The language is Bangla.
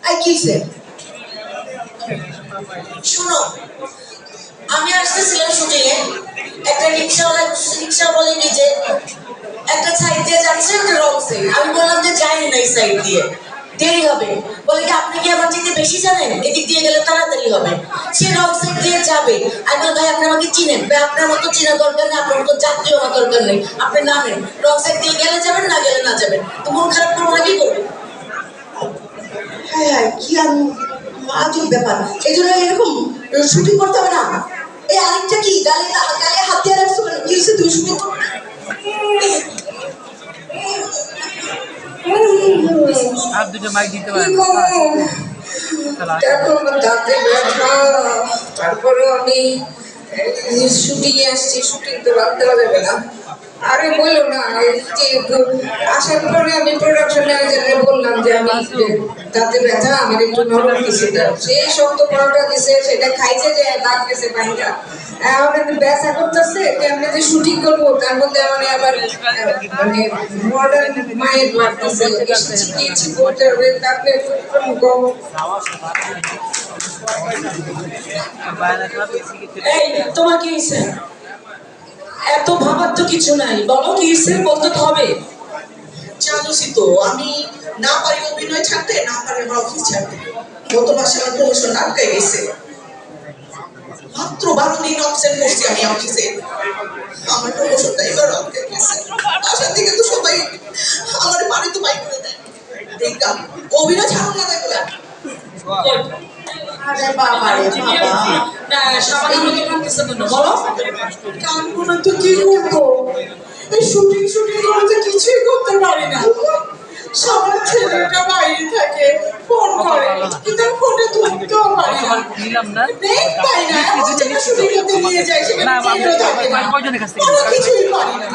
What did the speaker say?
আই কিছে শুনো, আমি আসতেছিলাম শুটিং এ, একটা রিক্সা বলে নিজে একটা সাইড দিয়ে যাচ্ছে, ওটা রং সাইড। আমি বললাম যে যাই না এই সাইড দিয়ে, দেরি হবে। বলে কি আপনি কি আমার চাইতে বেশি জানেন, এদিক দিয়ে গেলে তাড়াতাড়ি হবে। সে রং সাইড দিয়ে যাবে। আমি বল ভাই আপনি আমাকে চিনেন? ভাই আপনার মতো চেনা দরকার নেই, আপনার মতো যাত্রী আমার দরকার নেই, আপনি নামেন। রং সাইড দিয়ে গেলে যাবেন, না গেলে না যাবেন। তো মন খারাপ করবো না, কি করবো? হ্যাঁ হ্যাঁ, কি আজব ব্যাপার। এই জন্য এরকম শুটিং করতে হবে না। এই আরেকটা কি, গালে গালে হাত দিয়ে রাখছো কেন? কি হচ্ছে, তুমি শুটিং করবে না? আর দুটো মাইক দিতে পারেন। দেখো আমার দাঁতে ব্যথা, তারপরে আমি শুটিং এ আসছি, শুটিং তো বাদ দেওয়া যাবে না। আরে বললো না, আসার পরে আমি প্রোডাকশন ম্যানেজারকে বললাম যে আমি দাঁতে ব্যথা, আমার একটু নরম কিছু দাও। সেই শক্ত পরোটা দিছে, সেটা খাইছে যে দাঁত গেছে বাইরা। এখন আমি ব্যথা করতেছে, কেমনে যে শুটিং করবো, তার মধ্যে মানে আবার মানে মডার্ন মায়ের লাগতেছে, দিয়েছি বলতে হবে, তারপরে এই তোমার কি হয়েছে? এত ভাবার তো কিছু নাই, বলো কি হয়েছে, বলতে তো হবে। জানোসই তো আমি না পারি অভিনয় ছাড়তে, না পারি আমার অফিস ছাড়তে। গত মাসে আমার প্রমোশন আটকে গেছে। মাত্র 12 দিন অবসেন্ট করছি আমি অফিসে, আমার প্রমোশনটা এবার আটকে গেছে। আসার দিকে তো সবাই আমার বাড়ি তো বাইক করে দেয়। দেখলাম অভিনয় ছাড়ো না, দেখলাম আরে বাবা রে বাবা, না সবাই মতো কাঁদতেছে কেন বলো? কাঁদবো না তো কি করবো? এই শুটিং করতে কিছুই করতে পারি না। সবার ছেলেটা বাইরে থাকে, ফোন করে, কিন্তু ফোনে ধরতেও পারি না। নেই পাই না, শুটিং করতে নিয়ে যাই, সেখানে কিছুই পারি না।